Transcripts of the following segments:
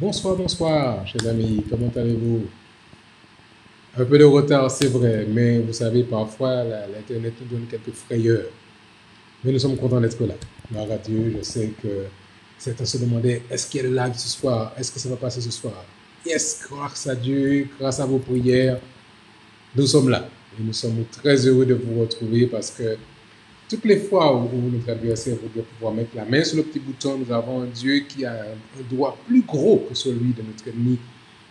Bonsoir, bonsoir, chers amis, comment allez-vous? Un peu de retard, c'est vrai, mais vous savez, parfois, l'Internet nous donne quelques frayeurs. Mais nous sommes contents d'être là. Gloire à Dieu, je sais que certains se demandaient, est-ce qu'il y a le live ce soir? Est-ce que ça va passer ce soir? Yes, grâce à Dieu, grâce à vos prières, nous sommes là. Et nous sommes très heureux de vous retrouver parce que toutes les fois où notre adversaire voudrait pouvoir mettre la main sur le petit bouton, nous avons un Dieu qui a un doigt plus gros que celui de notre ennemi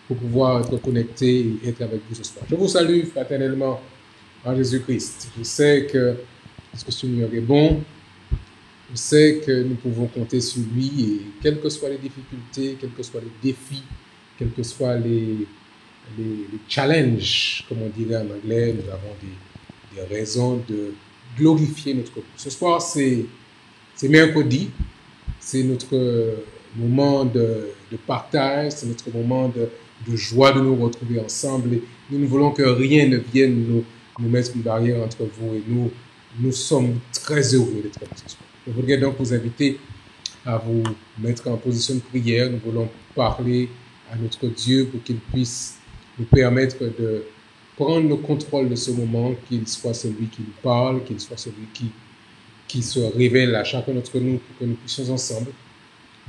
pour pouvoir être connecté et être avec vous ce soir. Je vous salue fraternellement en Jésus-Christ. Je sais que ce Seigneur est bon. Je sais que nous pouvons compter sur lui et quelles que soient les difficultés, quels que soient les défis, quels que soient les challenges, comme on dirait en anglais, nous avons des raisons de glorifier notre Dieu. Ce soir, c'est mercredi, c'est notre moment de partage, c'est notre moment de joie de nous retrouver ensemble. Et nous ne voulons que rien ne vienne nous mettre une barrière entre vous et nous. Nous sommes très heureux d'être là ce soir. Je voudrais donc vous inviter à vous mettre en position de prière. Nous voulons parler à notre Dieu pour qu'il puisse nous permettre de prendre le contrôle de ce moment, qu'il soit celui qui nous parle, qu'il soit celui qui se révèle à chacun d'entre nous pour que nous puissions ensemble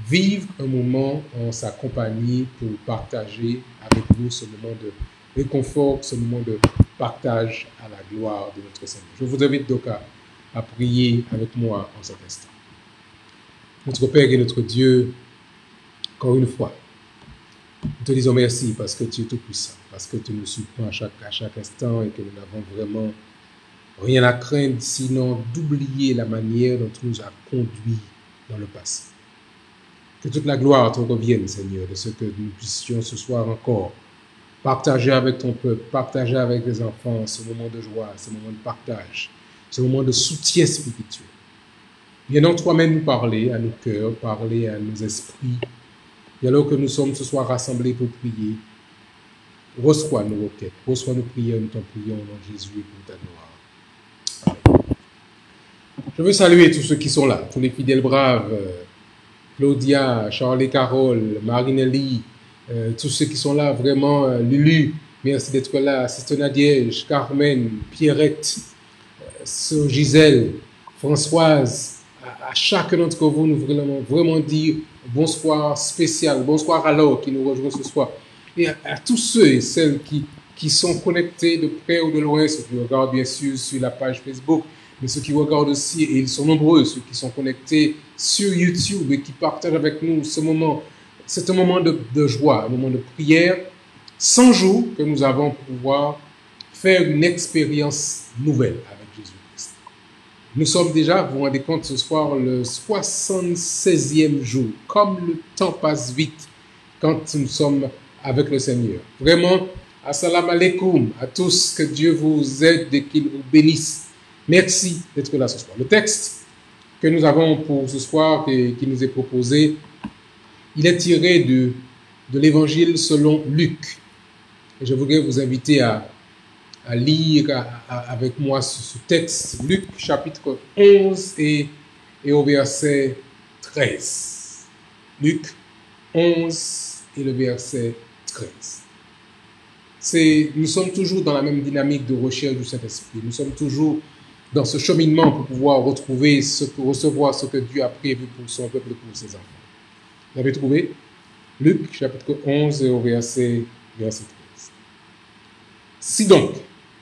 vivre un moment en sa compagnie pour partager avec vous ce moment de réconfort, ce moment de partage à la gloire de notre Seigneur. Je vous invite donc à prier avec moi en cet instant. Notre Père et notre Dieu, encore une fois, nous te disons merci parce que tu es tout puissant, parce que tu nous surprends à chaque instant et que nous n'avons vraiment rien à craindre sinon d'oublier la manière dont tu nous as conduits dans le passé. Que toute la gloire te revienne, Seigneur, de ce que nous puissions ce soir encore partager avec ton peuple, partager avec les enfants ce moment de joie, ce moment de partage, ce moment de soutien spirituel. Viens donc toi-même nous parler à nos cœurs, parler à nos esprits. Et alors que nous sommes ce soir rassemblés pour prier, reçois nos requêtes, reçois nos prières, nous t'en prions au nom de Jésus et pour ta gloire. Amen. Je veux saluer tous ceux qui sont là, tous les fidèles braves, Claudia, Charles et Carole, Marinelli, tous ceux qui sont là, vraiment, Lulu, merci d'être là, Sister Nadiège, Carmen, Pierrette, Sœur Gisèle, Françoise, à chacun d'entre vous, nous voulons vraiment dire bonsoir spécial, bonsoir alors qui nous rejoint ce soir. Et à tous ceux et celles qui sont connectés de près ou de loin, ceux qui regardent bien sûr sur la page Facebook, mais ceux qui regardent aussi, et ils sont nombreux, ceux qui sont connectés sur YouTube et qui partagent avec nous ce moment. C'est un moment de joie, un moment de prière, 100 jours que nous avons pour pouvoir faire une expérience nouvelle avec Jésus-Christ. Nous sommes déjà, vous vous rendez compte, ce soir, le 76e jour. Comme le temps passe vite quand nous sommes avec le Seigneur. Vraiment, assalamu alaikum à tous, que Dieu vous aide et qu'il vous bénisse. Merci d'être là ce soir. Le texte que nous avons pour ce soir, qui nous est proposé, il est tiré de l'évangile selon Luc. Et je voudrais vous inviter à lire avec moi ce texte, Luc chapitre 11 et au verset 13. Luc 11 et le verset 13. Nous sommes toujours dans la même dynamique de recherche du Saint-Esprit. Nous sommes toujours dans ce cheminement pour pouvoir recevoir ce que Dieu a prévu pour son peuple et pour ses enfants. Vous avez trouvé? Luc, chapitre 11, et au verset 13. Si donc,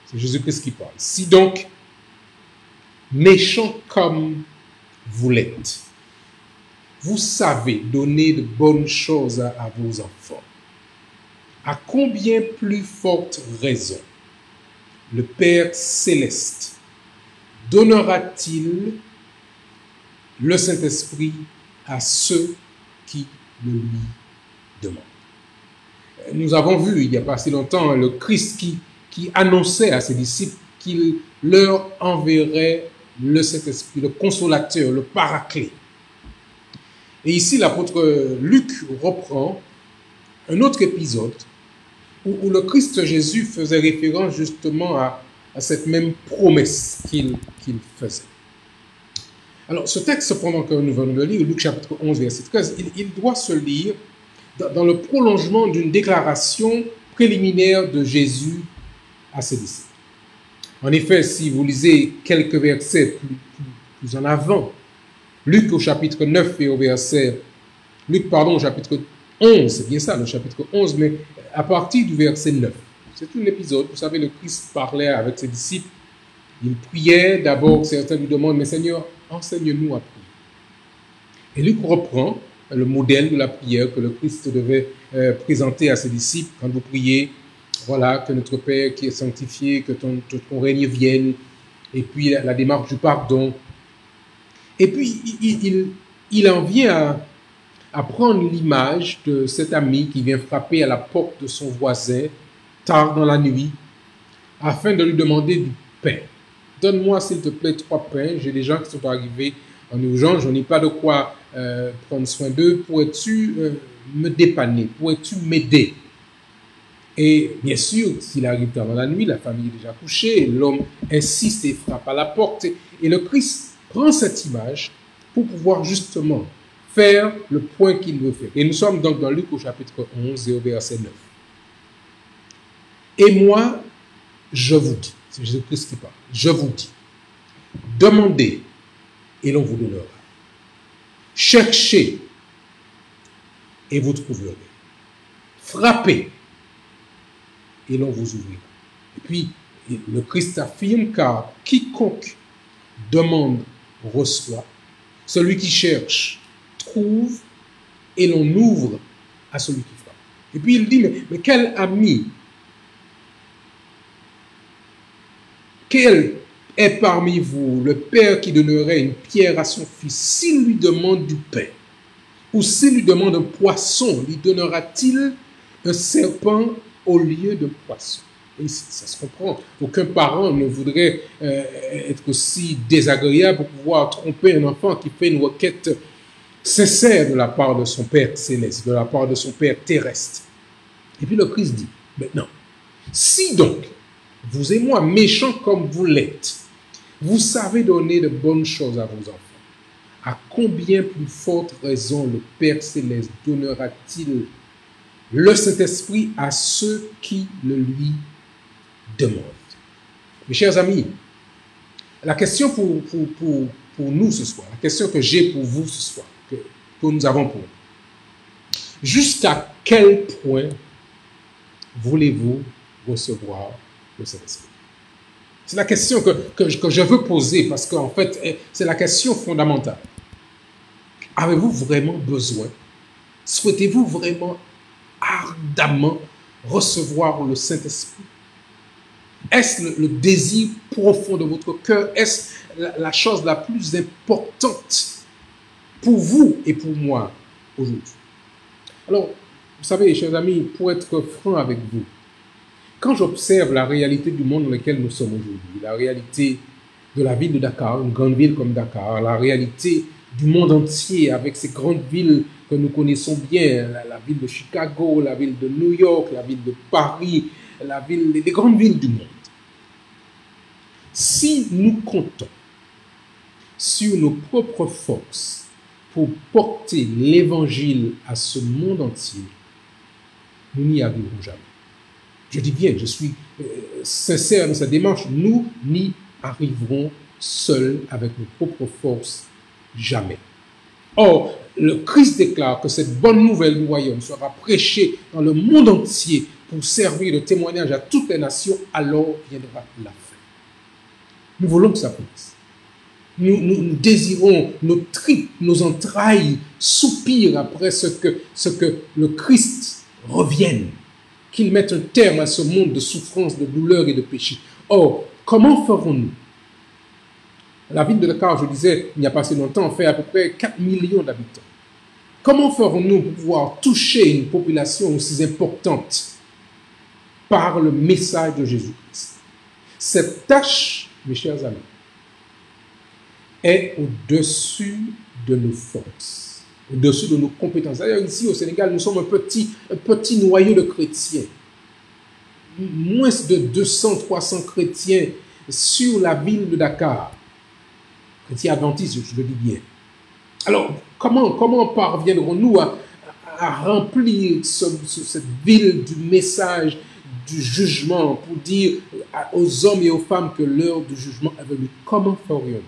c'est Jésus-Christ qui parle, si donc, méchants comme vous l'êtes, vous savez donner de bonnes choses à vos enfants, à combien plus forte raison le Père céleste donnera-t-il le Saint-Esprit à ceux qui le lui demandent? Nous avons vu, il n'y a pas si longtemps, le Christ qui annonçait à ses disciples qu'il leur enverrait le Saint-Esprit, le consolateur, le paraclet. Et ici, l'apôtre Luc reprend un autre épisode où le Christ Jésus faisait référence justement à cette même promesse qu'il faisait. Alors, ce texte, cependant, que nous venons de lire, Luc chapitre 11, verset 13, il doit se lire dans le prolongement d'une déclaration préliminaire de Jésus à ses disciples. En effet, si vous lisez quelques versets plus en avant, Luc au chapitre 9 et au verset... au chapitre 11, c'est bien ça, le chapitre 11, mais à partir du verset 9. C'est tout l'épisode. Vous savez, le Christ parlait avec ses disciples. Il priait. D'abord, certains lui demandent, mais Seigneur, enseigne-nous à prier. Et Luc reprend le modèle de la prière que le Christ devait présenter à ses disciples. Quand vous priez, voilà, que notre Père qui est sanctifié, que ton règne vienne, et puis la démarche du pardon. Et puis, il en vient à prendre l'image de cet ami qui vient frapper à la porte de son voisin tard dans la nuit, afin de lui demander du pain. Donne-moi, s'il te plaît, 3 pains. J'ai des gens qui sont arrivés en urgence, je n'ai pas de quoi prendre soin d'eux. Pourrais-tu me dépanner? Pourrais-tu m'aider? Et bien sûr, s'il arrive tard dans la nuit, la famille est déjà couchée, l'homme insiste et frappe à la porte. Et le Christ prend cette image pour pouvoir justement faire le point qu'il veut faire. Et nous sommes donc dans Luc au chapitre 11 et au verset 9. Et moi, je vous dis, c'est Jésus-Christ qui parle, je vous dis, demandez et l'on vous donnera. Cherchez et vous trouverez. Frappez et l'on vous ouvrira. Et puis, le Christ affirme, car quiconque demande reçoit, celui qui cherche trouve et l'on ouvre à celui qui frappe. Et puis il dit, mais quel ami, quel est parmi vous le père qui donnerait une pierre à son fils s'il lui demande du pain? Ou s'il lui demande un poisson, lui donnera-t-il un serpent au lieu de poisson? Et ça se comprend. Aucun parent ne voudrait être aussi désagréable pour pouvoir tromper un enfant qui fait une requête sincère de la part de son Père céleste, de la part de son Père terrestre. Et puis le Christ dit, maintenant, si donc, vous et moi, méchants comme vous l'êtes, vous savez donner de bonnes choses à vos enfants, à combien plus forte raison le Père céleste donnera-t-il le Saint-Esprit à ceux qui le lui demandent? Mes chers amis, la question pour nous ce soir, la question que j'ai pour vous ce soir, que nous avons pour nous, jusqu'à quel point voulez-vous recevoir le Saint-Esprit? C'est la question que je veux poser parce qu'en fait, c'est la question fondamentale. Avez-vous vraiment besoin? Souhaitez-vous vraiment ardemment recevoir le Saint-Esprit? Est-ce le désir profond de votre cœur? Est-ce la chose la plus importante pour vous et pour moi aujourd'hui? Alors, vous savez, chers amis, pour être franc avec vous, quand j'observe la réalité du monde dans lequel nous sommes aujourd'hui, la réalité de la ville de Dakar, une grande ville comme Dakar, la réalité du monde entier avec ces grandes villes que nous connaissons bien, la ville de Chicago, la ville de New York, la ville de Paris, les grandes villes du monde. Si nous comptons sur nos propres forces pour porter l'évangile à ce monde entier, nous n'y arriverons jamais. Je dis bien, je suis sincère dans cette démarche, nous n'y arriverons seuls avec nos propres forces, jamais. Or, le Christ déclare que cette bonne nouvelle du royaume sera prêchée dans le monde entier pour servir de témoignage à toutes les nations, alors viendra la fin. Nous voulons que ça commence. Nous désirons, nos tripes, nos entrailles soupirent après ce que le Christ revienne, qu'il mette un terme à ce monde de souffrance, de douleur et de péché. Or, comment ferons-nous? La ville de Dakar, je disais, il n'y a pas si longtemps, fait à peu près 4 millions d'habitants. Comment ferons-nous pour pouvoir toucher une population aussi importante par le message de Jésus-Christ? Cette tâche, mes chers amis, est au-dessus de nos forces, au-dessus de nos compétences. D'ailleurs, ici au Sénégal, nous sommes un petit noyau de chrétiens. Moins de 200, 300 chrétiens sur la ville de Dakar. Chrétiens adventistes, je le dis bien. Alors, comment parviendrons-nous à à remplir cette ville du message du jugement, pour dire aux hommes et aux femmes que l'heure du jugement est venue. Comment ferions-nous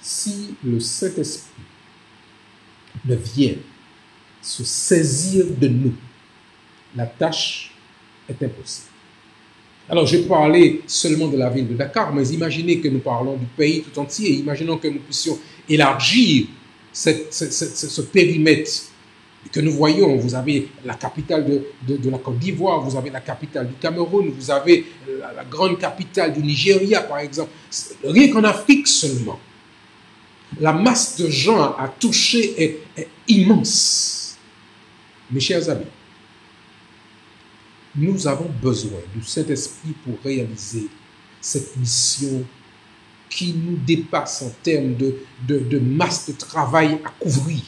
si le Saint-Esprit ne vient se saisir de nous? La tâche est impossible. Alors, je parlais seulement de la ville de Dakar, mais imaginez que nous parlons du pays tout entier. Imaginons que nous puissions élargir ce périmètre que nous voyons. Vous avez la capitale de la Côte d'Ivoire, vous avez la capitale du Cameroun, vous avez la grande capitale du Nigeria, par exemple. Rien qu'en Afrique seulement. La masse de gens à toucher est immense. Mes chers amis, nous avons besoin du Saint-Esprit pour réaliser cette mission qui nous dépasse en termes de masse de travail à couvrir.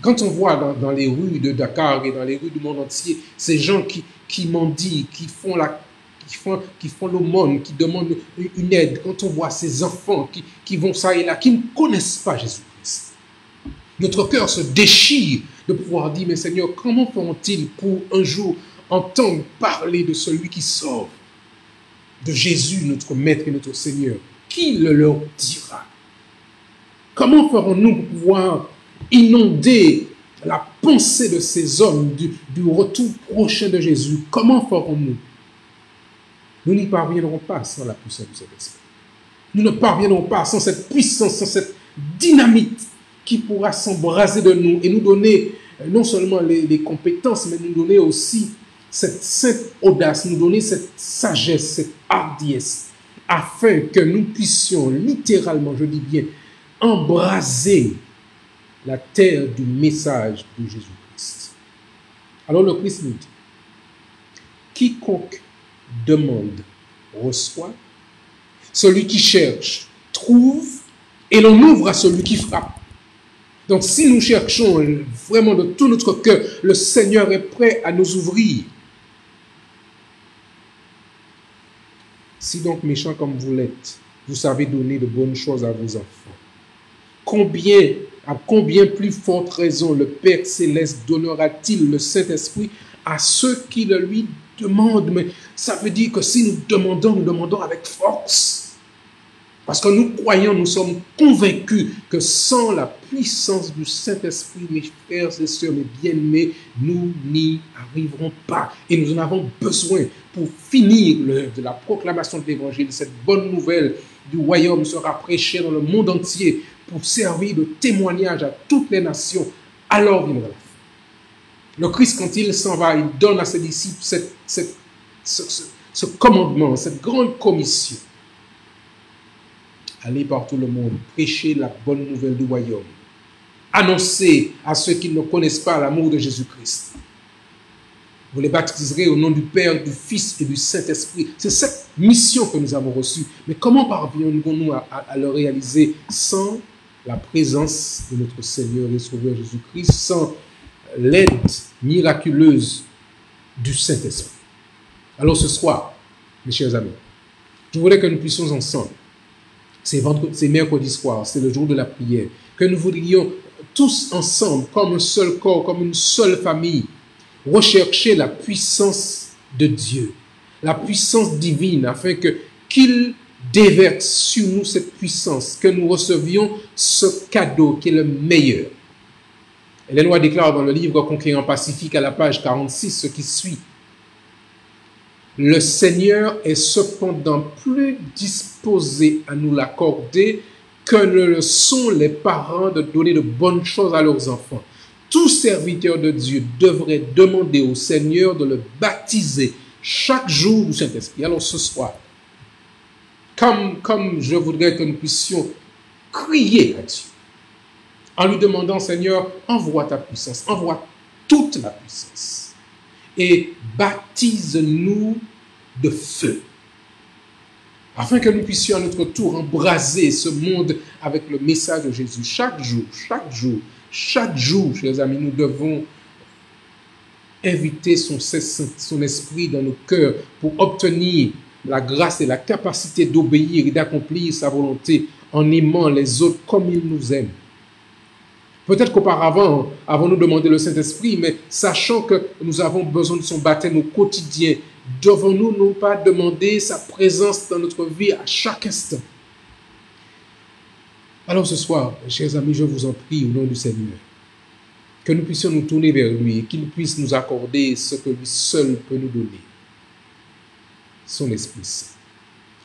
Quand on voit dans les rues de Dakar et dans les rues du monde entier, ces gens qui mendient, qui font l'aumône, qui demandent une aide, quand on voit ces enfants qui vont ça et là, qui ne connaissent pas Jésus-Christ, notre cœur se déchire de pouvoir dire, mais Seigneur, comment feront-ils pour un jour entendre parler de celui qui sauve, de Jésus, notre Maître et notre Seigneur? Qui le leur dira? Comment ferons-nous pour pouvoir inonder la pensée de ces hommes du retour prochain de Jésus? Comment ferons-nous? Nous n'y parviendrons pas sans la puissance du Saint-Esprit. Nous ne parviendrons pas sans cette puissance, sans cette dynamite qui pourra s'embraser de nous et nous donner non seulement les compétences, mais nous donner aussi cette sainte audace, nous donner cette sagesse, cette hardiesse, afin que nous puissions littéralement, je dis bien, embraser la terre du message de Jésus-Christ. Alors le Christ nous dit, quiconque demande, reçoit, celui qui cherche, trouve, et l'on ouvre à celui qui frappe. Donc si nous cherchons vraiment de tout notre cœur, le Seigneur est prêt à nous ouvrir. Si donc méchant comme vous l'êtes, vous savez donner de bonnes choses à vos enfants, à combien plus forte raison le Père Céleste donnera-t-il le Saint-Esprit à ceux qui le lui demandent? Mais ça veut dire que si nous demandons avec force. Parce que nous croyons, nous sommes convaincus que sans la puissance du Saint-Esprit, mes frères et sœurs, mes bien-aimés, nous n'y arriverons pas. Et nous en avons besoin pour finir l'œuvre de la proclamation de l'Évangile. Cette bonne nouvelle du royaume sera prêchée dans le monde entier pour servir de témoignage à toutes les nations. Alors viendra la fin. Le Christ, quand il s'en va, il donne à ses disciples ce commandement, cette grande commission. Allez par tout le monde, prêchez la bonne nouvelle du royaume. Annoncez à ceux qui ne connaissent pas l'amour de Jésus-Christ. Vous les baptiserez au nom du Père, du Fils et du Saint-Esprit. C'est cette mission que nous avons reçue. Mais comment parviendrons-nous à le réaliser sans la présence de notre Seigneur et Sauveur Jésus-Christ, sans l'aide miraculeuse du Saint-Esprit? Alors ce soir, mes chers amis, je voudrais que nous puissions ensemble, c'est mercredi soir, c'est le jour de la prière, que nous voudrions tous ensemble, comme un seul corps, comme une seule famille, rechercher la puissance de Dieu, la puissance divine, afin qu'il déverse sur nous cette puissance, que nous recevions ce cadeau qui est le meilleur. Hélène White déclare dans le livre Conquérant Pacifique à la page 46 ce qui suit. Le Seigneur est cependant plus disposé à nous l'accorder que ne le sont les parents de donner de bonnes choses à leurs enfants. Tout serviteur de Dieu devrait demander au Seigneur de le baptiser chaque jour du Saint-Esprit. Alors ce soir, comme je voudrais que nous puissions crier à Dieu, en lui demandant, Seigneur, envoie ta puissance, envoie toute la puissance. Et baptise-nous de feu, afin que nous puissions à notre tour embraser ce monde avec le message de Jésus. Chaque jour, chers amis, nous devons inviter son esprit dans nos cœurs pour obtenir la grâce et la capacité d'obéir et d'accomplir sa volonté en aimant les autres comme il nous aime. Peut-être qu'auparavant, avons-nous demandé le Saint-Esprit, mais sachant que nous avons besoin de son baptême au quotidien, devons-nous non pas demander sa présence dans notre vie à chaque instant? Alors ce soir, chers amis, je vous en prie au nom du Seigneur, que nous puissions nous tourner vers lui et qu'il puisse nous accorder ce que lui seul peut nous donner, son Esprit Saint.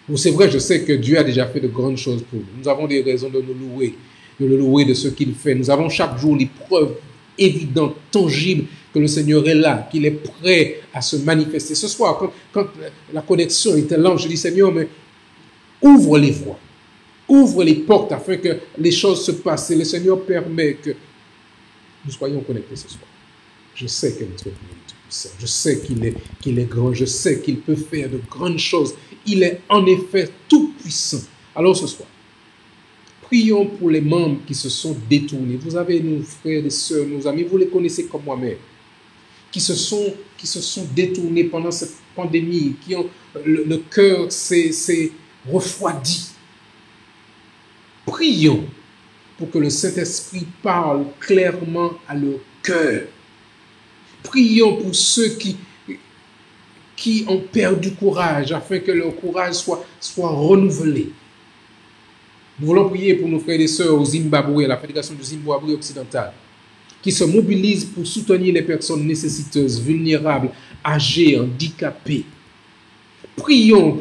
Bon, c'est vrai, je sais que Dieu a déjà fait de grandes choses pour nous. Nous avons des raisons de nous louer, de le louer de ce qu'il fait. Nous avons chaque jour les preuves évidentes, tangibles, que le Seigneur est là, qu'il est prêt à se manifester. Ce soir, quand la connexion était lente, je dis, Seigneur, mais ouvre les voies, ouvre les portes afin que les choses se passent. Et le Seigneur permet que nous soyons connectés ce soir. Je sais que notre Dieu est puissant. Je sais qu'il est grand. Je sais qu'il peut faire de grandes choses. Il est en effet tout puissant. Alors ce soir, prions pour les membres qui se sont détournés. Vous avez nos frères et sœurs, nos amis, vous les connaissez comme moi-même, qui se sont détournés pendant cette pandémie, qui ont le cœur s'est refroidi. Prions pour que le Saint-Esprit parle clairement à leur cœur. Prions pour ceux qui ont perdu courage, afin que leur courage soit renouvelé. Nous voulons prier pour nos frères et sœurs au Zimbabwe, la Fédération du Zimbabwe occidental, qui se mobilisent pour soutenir les personnes nécessiteuses, vulnérables, âgées, handicapées. Prions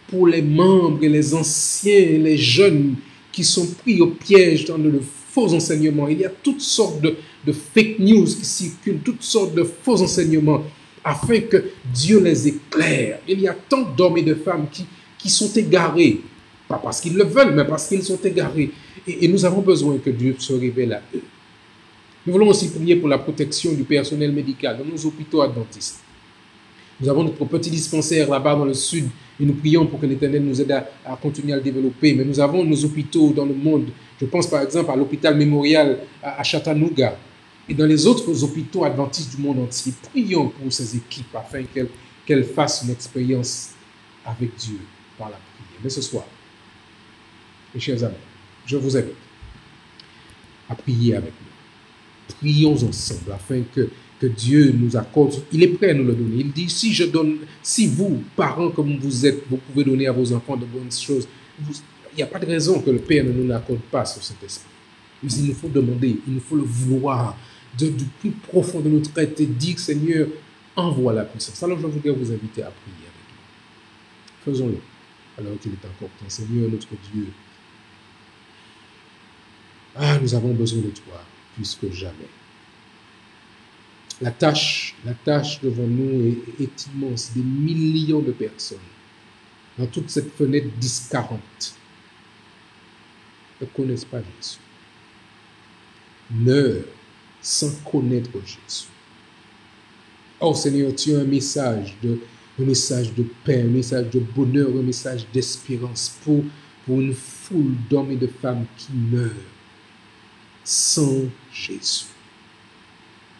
pour les membres et les anciens et les jeunes qui sont pris au piège dans de faux enseignements. Il y a toutes sortes de fake news qui circulent, toutes sortes de faux enseignements, afin que Dieu les éclaire. Il y a tant d'hommes et de femmes qui sont égarés, pas parce qu'ils le veulent, mais parce qu'ils sont égarés. Et nous avons besoin que Dieu se révèle à eux. Nous voulons aussi prier pour la protection du personnel médical dans nos hôpitaux adventistes. Nous avons notre petit dispensaire là-bas dans le sud et nous prions pour que l'Éternel nous aide à continuer à le développer. Mais nous avons nos hôpitaux dans le monde. Je pense par exemple à l'hôpital mémorial à Chattanooga et dans les autres hôpitaux adventistes du monde entier. Prions pour ces équipes afin qu'elles fassent une expérience avec Dieu par la prière. Mais ce soir, mes chers amis, je vous invite à prier avec nous. Prions ensemble afin que Dieu nous accorde. Il est prêt à nous le donner. Il dit, si vous, parents comme vous êtes, vous pouvez donner à vos enfants de bonnes choses, il n'y a pas de raison que le Père ne nous accorde pas sur cet esprit. Mais il nous faut demander, il nous faut le vouloir du plus profond de notre être et dire, Seigneur, envoie la puissance. Alors je voudrais vous inviter à prier avec nous. Faisons-le alors qu'il est encore temps. Seigneur, notre Dieu, nous avons besoin de toi plus que jamais. La tâche devant nous est immense. Des millions de personnes dans toute cette fenêtre 10-40 ne connaissent pas Jésus. Meurent sans connaître Jésus. Oh Seigneur, tu as un message de paix, un message de bonheur, un message d'espérance pour une foule d'hommes et de femmes qui meurent sans Jésus.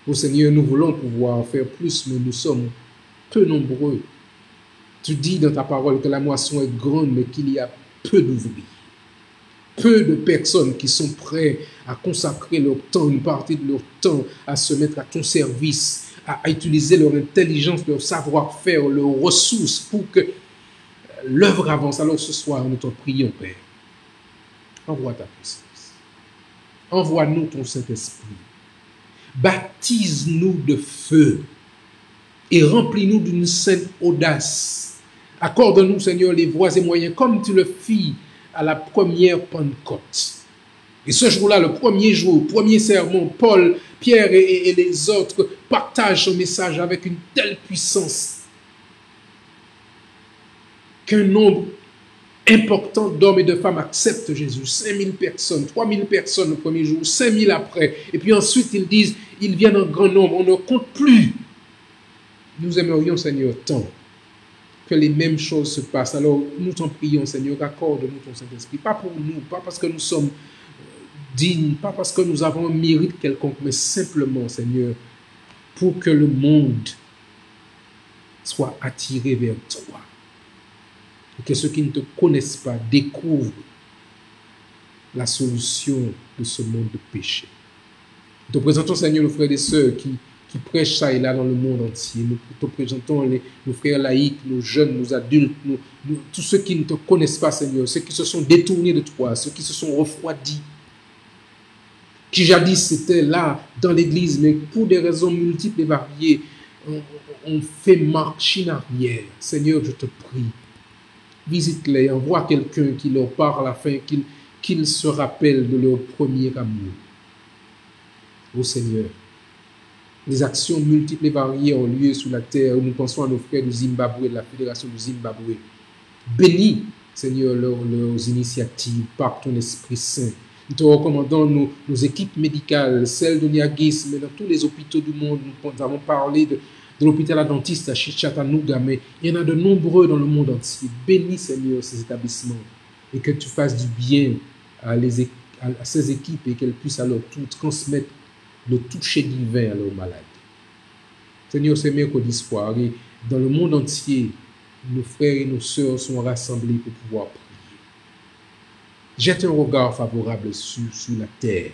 Oh Seigneur, nous voulons pouvoir faire plus, mais nous sommes peu nombreux. Tu dis dans ta parole que la moisson est grande, mais qu'il y a peu d'ouvriers. Peu de personnes qui sont prêtes à consacrer leur temps, une partie de leur temps, à se mettre à ton service, à utiliser leur intelligence, leur savoir-faire, leurs ressources pour que l'œuvre avance. Alors ce soir, nous te prions, Père. Envoie ta puissance. Envoie-nous ton Saint-Esprit. Baptise-nous de feu et remplis-nous d'une sainte audace. Accorde-nous, Seigneur, les voies et moyens comme tu le fis à la première Pentecôte. Et ce jour-là, le premier jour, premier sermon, Paul, Pierre et les autres partagent ce message avec une telle puissance qu'un nombre important d'hommes et de femmes acceptent Jésus. 5000 personnes, 3000 personnes le premier jour, 5000 après. Et puis ensuite, ils disent, ils viennent en grand nombre, on ne compte plus. Nous aimerions, Seigneur, tant que les mêmes choses se passent. Alors, nous t'en prions, Seigneur, accorde-nous ton Saint-Esprit. Pas pour nous, pas parce que nous sommes dignes, pas parce que nous avons un mérite quelconque, mais simplement, Seigneur, pour que le monde soit attiré vers toi. Et que ceux qui ne te connaissent pas découvrent la solution de ce monde de péché. Nous te présentons, Seigneur, nos frères et sœurs qui prêchent ça et là dans le monde entier. Nous te présentons nos frères laïcs, nos jeunes, nos adultes, tous ceux qui ne te connaissent pas, Seigneur, ceux qui se sont détournés de toi, ceux qui se sont refroidis, qui jadis étaient là dans l'église, mais pour des raisons multiples et variées, on fait marche en arrière. Seigneur, je te prie, visite-les, envoie quelqu'un qui leur parle afin qu'ils se rappellent de leur premier amour. Ô Seigneur, des actions multiples et variées ont lieu sur la terre. Nous pensons à nos frères du Zimbabwe, de la Fédération du Zimbabwe. Bénis, Seigneur, leurs initiatives par ton Esprit Saint. Nous te recommandons nos équipes médicales, celles de Niagis, mais dans tous les hôpitaux du monde. Nous avons parlé de l'hôpital adventiste à Chattanooga, mais il y en a de nombreux dans le monde entier. Bénis, Seigneur, ces établissements et que tu fasses du bien à ces équipes et qu'elles puissent à leur tour transmettre le toucher divin à leurs malades. Seigneur, c'est mercredi soir et dans le monde entier, nos frères et nos sœurs sont rassemblés pour pouvoir prier. Jette un regard favorable sur la terre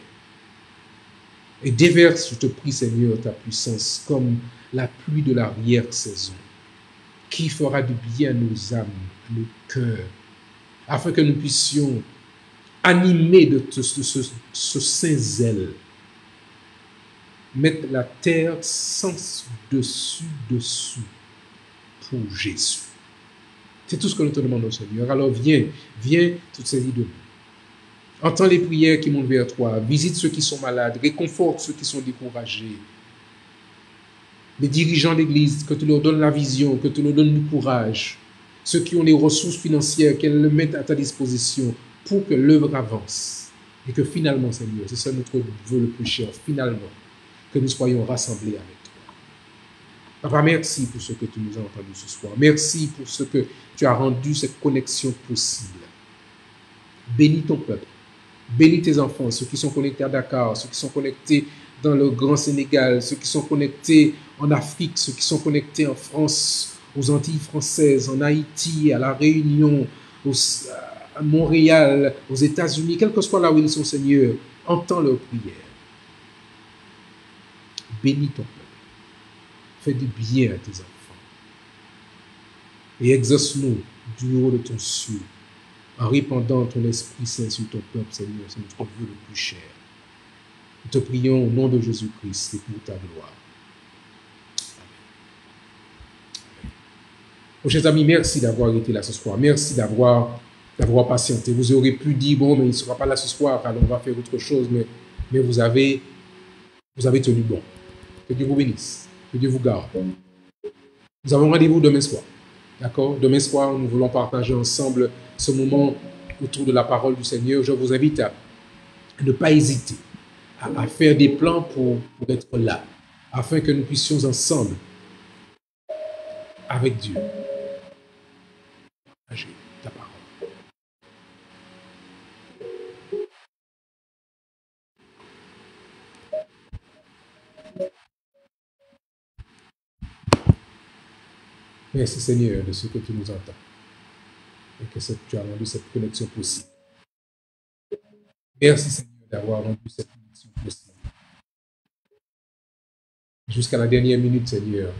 et déverse, je te prie, Seigneur, ta puissance comme la pluie de l'arrière-saison qui fera du bien à nos âmes, à nos cœurs, afin que nous puissions, animés de ce saint zèle, mettre la terre sans dessous pour Jésus. C'est tout ce que nous te demandons, Seigneur. Alors viens, toutes saisi de nous. Entends les prières qui montent vers toi. Visite ceux qui sont malades. Réconforte ceux qui sont découragés. Les dirigeants d'église, que tu leur donnes la vision, que tu leur donnes du courage. Ceux qui ont les ressources financières, qu'elles le mettent à ta disposition pour que l'œuvre avance. Et que finalement, Seigneur, c'est ça notre vœu le plus cher, finalement, que nous soyons rassemblés avec toi. Papa, merci pour ce que tu nous as entendu ce soir. Merci pour ce que tu as rendu cette connexion possible. Bénis ton peuple. Bénis tes enfants, ceux qui sont connectés à Dakar, ceux qui sont connectés dans le Grand Sénégal, ceux qui sont connectés en Afrique, ceux qui sont connectés en France, aux Antilles françaises, en Haïti, à La Réunion, à Montréal, aux États-Unis, quel que soit là où ils sont, Seigneur, entends leurs prières. Bénis ton peuple. Fais du bien à tes enfants. Et exauce-nous du haut de ton ciel, en répandant ton Esprit Saint sur ton peuple, Seigneur, c'est notre vœu le plus cher. Nous te prions au nom de Jésus-Christ et pour ta gloire. Amen. Mes chers amis, merci d'avoir été là ce soir. Merci d'avoir patienté. Vous aurez pu dire, bon, mais il ne sera pas là ce soir, alors on va faire autre chose, mais vous avez tenu bon. Que Dieu vous bénisse. Que Dieu vous garde. Nous avons rendez-vous demain soir. D'accord? Demain soir, nous voulons partager ensemble ce moment autour de la parole du Seigneur. Je vous invite à ne pas hésiter, à faire des plans pour être là, afin que nous puissions ensemble, avec Dieu, partager ta parole. Merci Seigneur de ce que tu nous entends et que tu as rendu cette connexion possible. Merci Seigneur d'avoir rendu cette connexion possible. Jusqu'à la dernière minute, Seigneur.